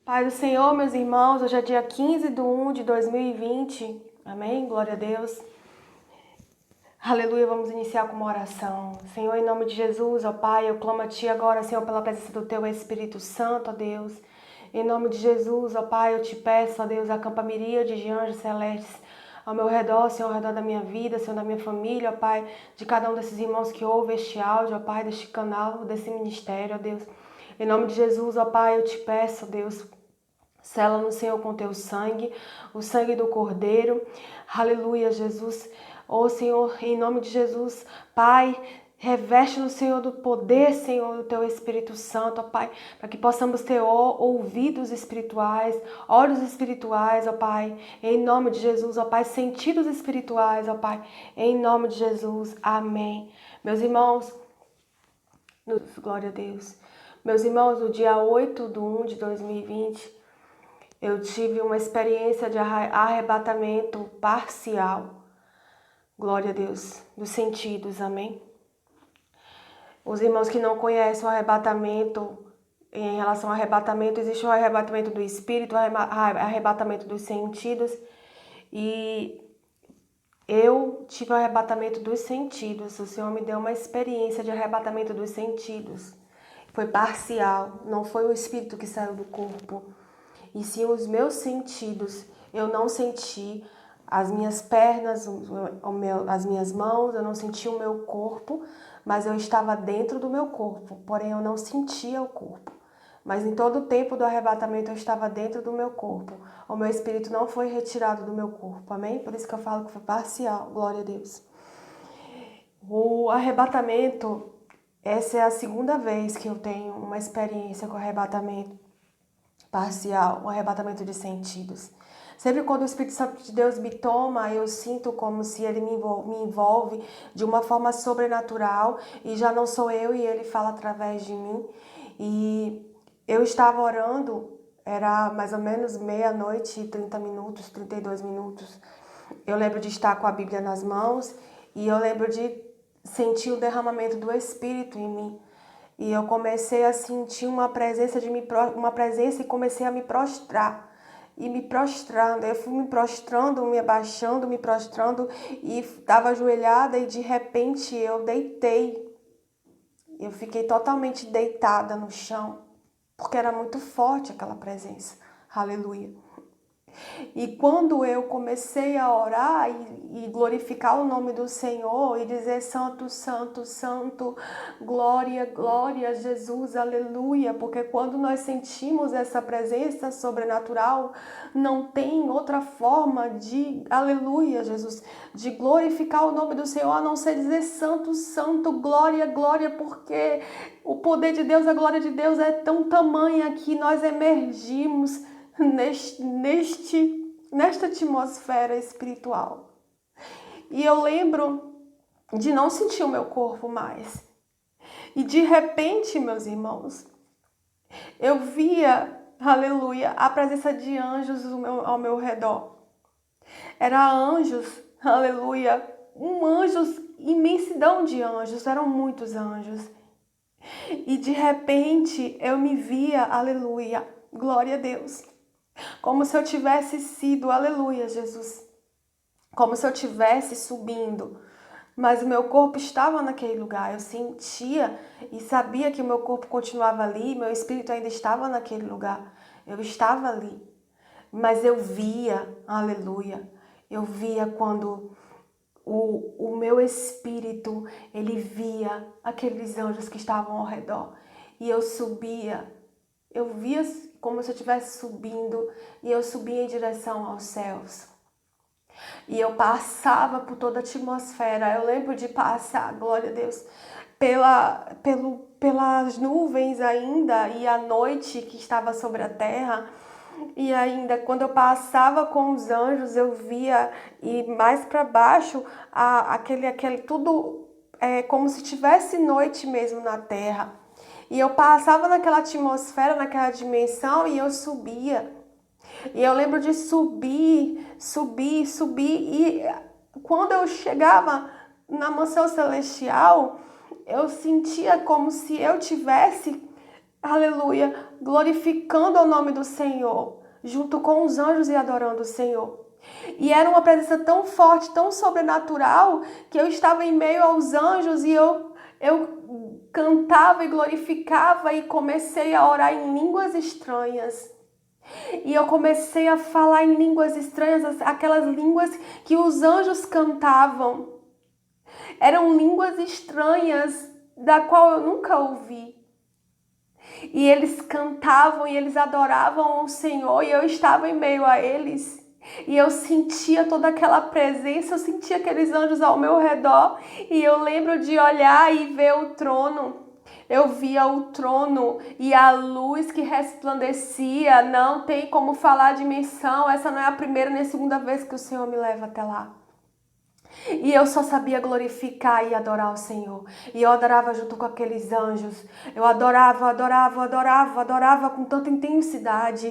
Pai do Senhor, meus irmãos, hoje é dia 15/1/2020. Amém? Glória a Deus. Aleluia, vamos iniciar com uma oração. Senhor, em nome de Jesus, ó Pai, eu clamo a Ti agora, Senhor, pela presença do Teu Espírito Santo, ó Deus. Em nome de Jesus, ó Pai, eu te peço, ó Deus, acampa miríades de anjos celestes ao meu redor, Senhor, ao redor da minha vida, Senhor, da minha família, ó Pai, de cada um desses irmãos que ouve este áudio, ó Pai, deste canal, desse ministério, ó Deus. Em nome de Jesus, ó Pai, eu te peço, ó Deus, sela-nos, Senhor, com teu sangue, o sangue do Cordeiro. Aleluia, Jesus. Ó Senhor, em nome de Jesus, Pai, reveste-nos, Senhor, do poder, Senhor, do teu Espírito Santo, ó Pai, para que possamos ter ouvidos espirituais, olhos espirituais, ó Pai, em nome de Jesus, ó Pai, sentidos espirituais, ó Pai, em nome de Jesus. Amém. Meus irmãos, glória a Deus. Meus irmãos, no dia 8/1/2020, eu tive uma experiência de arrebatamento parcial. Glória a Deus, dos sentidos, amém? Os irmãos que não conhecem o arrebatamento, em relação ao arrebatamento, existe o arrebatamento do espírito, o arrebatamento dos sentidos. E eu tive o arrebatamento dos sentidos. O Senhor me deu uma experiência de arrebatamento dos sentidos. Foi parcial, não foi o espírito que saiu do corpo, e sim os meus sentidos. Eu não senti as minhas pernas, as minhas mãos, eu não senti o meu corpo, mas eu estava dentro do meu corpo, porém eu não sentia o corpo. Mas em todo o tempo do arrebatamento eu estava dentro do meu corpo. O meu espírito não foi retirado do meu corpo, amém? Por isso que eu falo que foi parcial, glória a Deus. O arrebatamento, essa é a segunda vez que eu tenho uma experiência com arrebatamento parcial, um arrebatamento de sentidos. Sempre quando o Espírito Santo de Deus me toma, eu sinto como se ele me envolve de uma forma sobrenatural, e já não sou eu e ele fala através de mim. E eu estava orando, era mais ou menos meia-noite, 30 minutos, 32 minutos. Eu lembro de estar com a Bíblia nas mãos e eu lembro de sentir o derramamento do Espírito em mim. E eu comecei a sentir uma presença e comecei a me prostrar. E me prostrando, eu fui me prostrando, me abaixando, me prostrando, e estava ajoelhada, e de repente eu deitei. Eu fiquei totalmente deitada no chão, porque era muito forte aquela presença. Aleluia. E quando eu comecei a orar e glorificar o nome do Senhor e dizer santo, santo, santo, glória, glória a Jesus, aleluia, porque quando nós sentimos essa presença sobrenatural, não tem outra forma de, aleluia, Jesus, de glorificar o nome do Senhor, a não ser dizer santo, santo, glória, glória, porque o poder de Deus, a glória de Deus é tão tamanha que nós emergimos nesta atmosfera espiritual. E eu lembro de não sentir o meu corpo mais. E de repente, meus irmãos, eu via, aleluia, a presença de anjos ao meu redor. Era anjos, aleluia, imensidão de anjos, eram muitos anjos. E de repente eu me via, aleluia, glória a Deus, como se eu tivesse sido, aleluia, Jesus, como se eu tivesse subindo, mas o meu corpo estava naquele lugar. Eu sentia e sabia que o meu corpo continuava ali, meu espírito ainda estava naquele lugar. Eu estava ali, mas eu via, aleluia, eu via quando o meu espírito, ele via aqueles anjos que estavam ao redor, e eu subia. Eu via como se eu estivesse subindo, e eu subia em direção aos céus. E eu passava por toda a atmosfera. Eu lembro de passar, glória a Deus, pelas nuvens ainda, e a noite que estava sobre a terra. E ainda quando eu passava com os anjos, eu via, e mais para baixo, aquele tudo como se tivesse noite mesmo na terra. E eu passava naquela atmosfera, naquela dimensão, e eu subia. E eu lembro de subir, e quando eu chegava na mansão celestial, eu sentia como se eu tivesse aleluia, glorificando o nome do Senhor, junto com os anjos e adorando o Senhor. E era uma presença tão forte, tão sobrenatural, que eu estava em meio aos anjos e eu cantava e glorificava e comecei a orar em línguas estranhas. E eu comecei a falar em línguas estranhas, aquelas línguas que os anjos cantavam. Eram línguas estranhas, da qual eu nunca ouvi. E eles cantavam e eles adoravam o Senhor e eu estava em meio a eles. E eu sentia toda aquela presença, eu sentia aqueles anjos ao meu redor. E eu lembro de olhar e ver o trono. Eu via o trono e a luz que resplandecia. Não tem como falar de missão. Essa não é a primeira nem a segunda vez que o Senhor me leva até lá. E eu só sabia glorificar e adorar o Senhor. E eu adorava junto com aqueles anjos. Eu adorava com tanta intensidade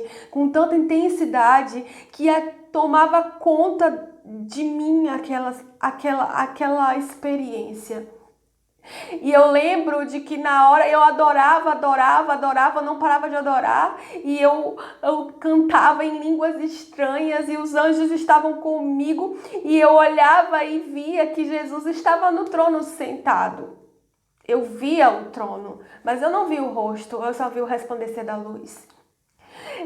que tomava conta de mim aquela experiência. E eu lembro de que na hora eu adorava, não parava de adorar. E eu cantava em línguas estranhas e os anjos estavam comigo. E eu olhava e via que Jesus estava no trono sentado. Eu via o trono, mas eu não vi o rosto, eu só vi o resplandecer da luz.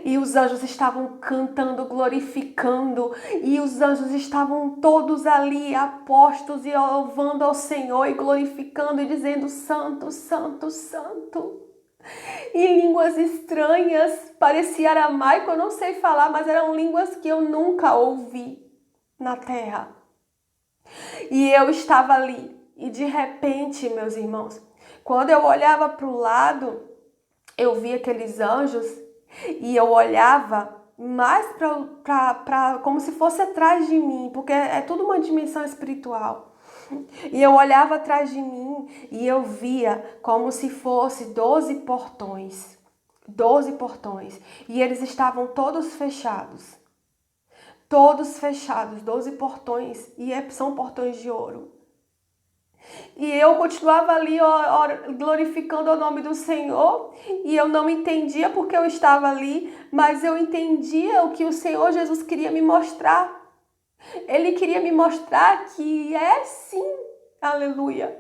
E os anjos estavam cantando, glorificando, e os anjos estavam todos ali, apostos e louvando ao Senhor e glorificando e dizendo santo, santo, santo. Em línguas estranhas, parecia aramaico, eu não sei falar, mas eram línguas que eu nunca ouvi na terra. E eu estava ali, e de repente, meus irmãos, quando eu olhava para o lado, eu via aqueles anjos. E eu olhava mais para como se fosse atrás de mim, porque é tudo uma dimensão espiritual. E eu olhava atrás de mim e eu via como se fosse 12 portões. 12 portões. E eles estavam todos fechados. Todos fechados, 12 portões. E são portões de ouro. E eu continuava ali glorificando o nome do Senhor e eu não entendia porque eu estava ali, mas eu entendia o que o Senhor Jesus queria me mostrar. Ele queria me mostrar que é sim, aleluia,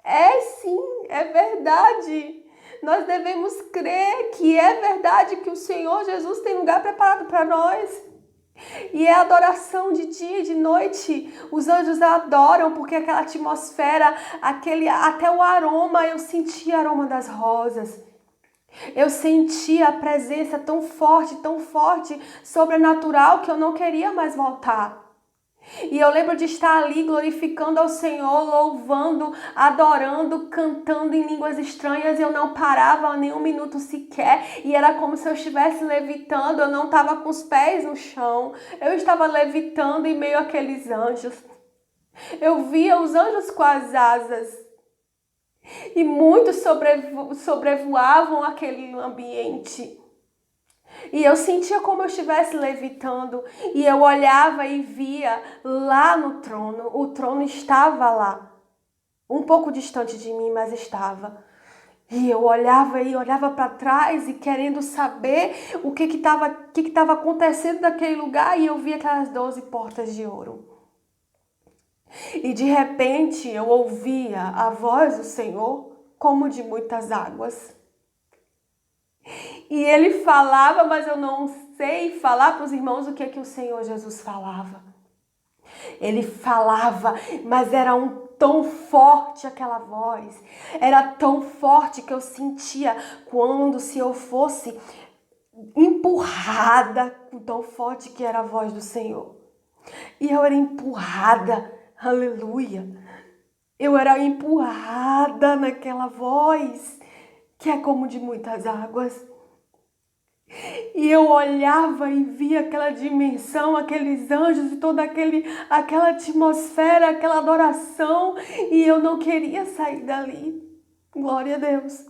é sim, é verdade. Nós devemos crer que é verdade que o Senhor Jesus tem lugar preparado para nós. E é adoração de dia e de noite. Os anjos adoram porque aquela atmosfera, até o aroma, eu sentia o aroma das rosas. Eu sentia a presença tão forte, sobrenatural, que eu não queria mais voltar. E eu lembro de estar ali glorificando ao Senhor, louvando, adorando, cantando em línguas estranhas. Eu não parava nem um minuto sequer. E era como se eu estivesse levitando. Eu não estava com os pés no chão. Eu estava levitando em meio àqueles anjos. Eu via os anjos com as asas. E muitos sobrevoavam aquele ambiente. E eu sentia como eu estivesse levitando. E eu olhava e via lá no trono. O trono estava lá. Um pouco distante de mim, mas estava. E eu olhava para trás e querendo saber o que estava acontecendo naquele lugar. E eu via aquelas 12 portas de ouro. E de repente eu ouvia a voz do Senhor como de muitas águas. E ele falava, mas eu não sei falar para os irmãos o que o Senhor Jesus falava. Ele falava, mas era tão forte aquela voz. Era tão forte que eu sentia quando se eu fosse empurrada, tão forte que era a voz do Senhor. E eu era empurrada, aleluia. Eu era empurrada naquela voz, que é como de muitas águas. E eu olhava e via aquela dimensão, aqueles anjos e toda aquela atmosfera, aquela adoração. E eu não queria sair dali. Glória a Deus.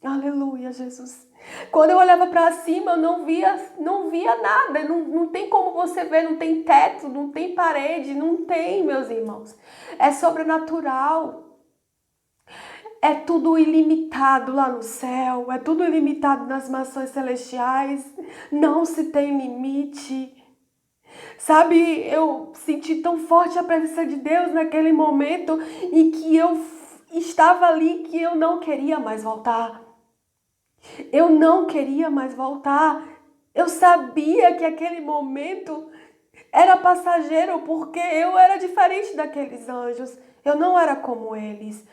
Aleluia, Jesus. Quando eu olhava para cima, eu não via nada. Não tem como você ver, não tem teto, não tem parede, não tem, meus irmãos. É sobrenatural. É tudo ilimitado lá no céu, é tudo ilimitado nas mansões celestiais, não se tem limite. Sabe, eu senti tão forte a presença de Deus naquele momento em que eu estava ali que eu não queria mais voltar. Eu não queria mais voltar. Eu sabia que aquele momento era passageiro porque eu era diferente daqueles anjos. Eu não era como eles.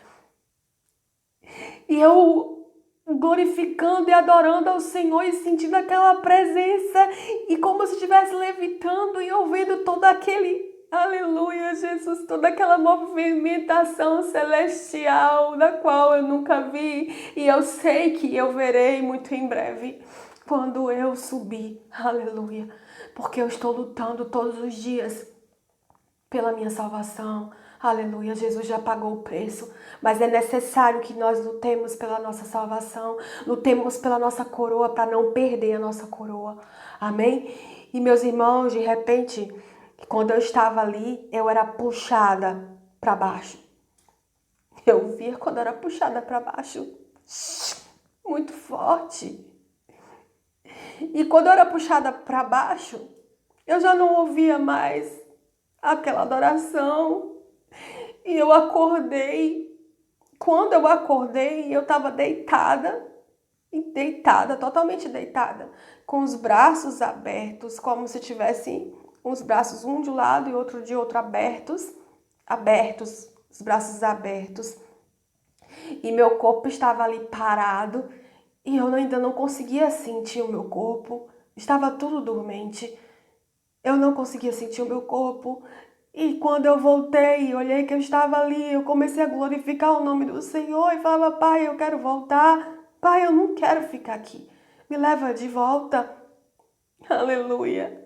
E eu glorificando e adorando ao Senhor e sentindo aquela presença e como se estivesse levitando e ouvindo todo aquele, aleluia, Jesus, toda aquela movimentação celestial da qual eu nunca vi e eu sei que eu verei muito em breve quando eu subir, aleluia, porque eu estou lutando todos os dias pela minha salvação. Aleluia, Jesus já pagou o preço, mas é necessário que nós lutemos pela nossa salvação, lutemos pela nossa coroa para não perder a nossa coroa. Amém? E meus irmãos, de repente, quando eu estava ali, eu era puxada para baixo. Eu via quando eu era puxada para baixo, muito forte. E quando eu era puxada para baixo, eu já não ouvia mais aquela adoração. E eu acordei. Quando eu acordei, eu estava deitada, totalmente deitada, com os braços abertos, como se tivessem os braços um de um lado e outro de outro abertos, os braços abertos. E meu corpo estava ali parado e eu ainda não conseguia sentir o meu corpo. Estava tudo dormente. Eu não conseguia sentir o meu corpo. E quando eu voltei e olhei que eu estava ali, eu comecei a glorificar o nome do Senhor e falava, Pai, eu quero voltar. Pai, eu não quero ficar aqui. Me leva de volta. Aleluia.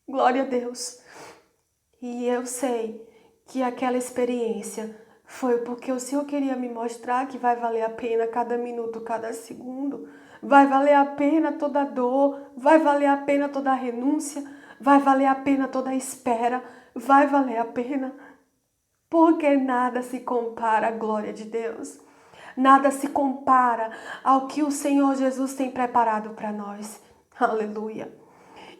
Glória a Deus. E eu sei que aquela experiência foi porque o Senhor queria me mostrar que vai valer a pena cada minuto, cada segundo. Vai valer a pena toda dor, vai valer a pena toda renúncia, vai valer a pena toda espera, vai valer a pena. Porque nada se compara à glória de Deus. Nada se compara ao que o Senhor Jesus tem preparado para nós. Aleluia.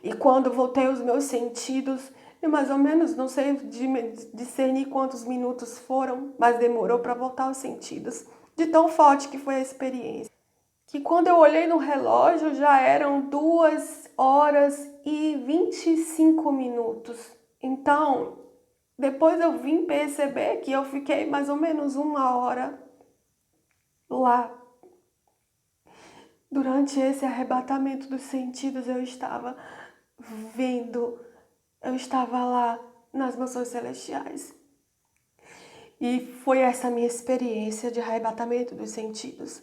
E quando voltei aos meus sentidos, e mais ou menos, não sei discernir quantos minutos foram, mas demorou para voltar aos sentidos. De tão forte que foi a experiência. Que quando eu olhei no relógio já eram 2 horas e 25 minutos. Então, depois eu vim perceber que eu fiquei mais ou menos 1 hora lá. Durante esse arrebatamento dos sentidos eu estava vendo, eu estava lá nas mansões celestiais. E foi essa minha experiência de arrebatamento dos sentidos.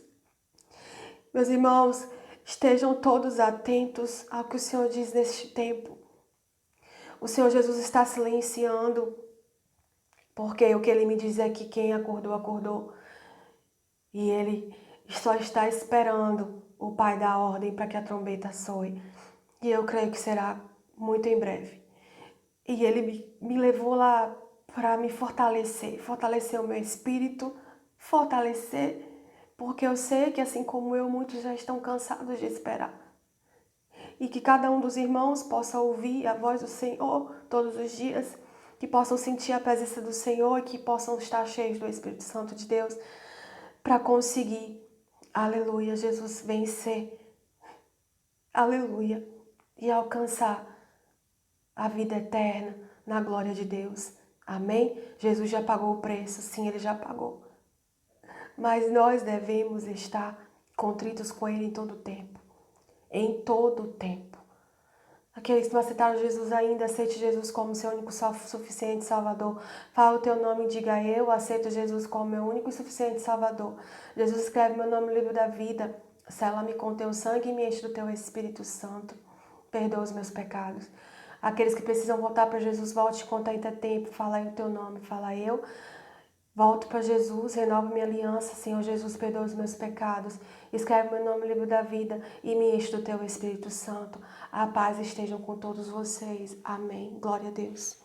Meus irmãos, estejam todos atentos ao que o Senhor diz neste tempo. O Senhor Jesus está silenciando, porque o que Ele me diz é que quem acordou, acordou. E Ele só está esperando o Pai dar ordem para que a trombeta soe. E eu creio que será muito em breve. E Ele me levou lá para me fortalecer o meu espírito, fortalecer, porque eu sei que assim como eu, muitos já estão cansados de esperar. E que cada um dos irmãos possa ouvir a voz do Senhor todos os dias, que possam sentir a presença do Senhor e que possam estar cheios do Espírito Santo de Deus para conseguir, aleluia, Jesus vencer, aleluia, e alcançar a vida eterna na glória de Deus. Amém? Jesus já pagou o preço, sim, Ele já pagou. Mas nós devemos estar contritos com Ele em todo o tempo. Em todo o tempo. Aqueles que não aceitaram Jesus ainda, aceite Jesus como seu único suficiente Salvador. Fala o teu nome e diga, eu aceito Jesus como meu único e suficiente Salvador. Jesus, escreve meu nome no livro da vida. Sela-me com teu sangue e me enche do teu Espírito Santo. Perdoa os meus pecados. Aqueles que precisam voltar para Jesus, volte enquanto ainda é tempo. Fala aí o teu nome, fala eu. Volto para Jesus, renovo minha aliança. Senhor Jesus, perdoa os meus pecados. Escreve meu nome no livro da vida e me enche do teu Espírito Santo. A paz esteja com todos vocês. Amém. Glória a Deus.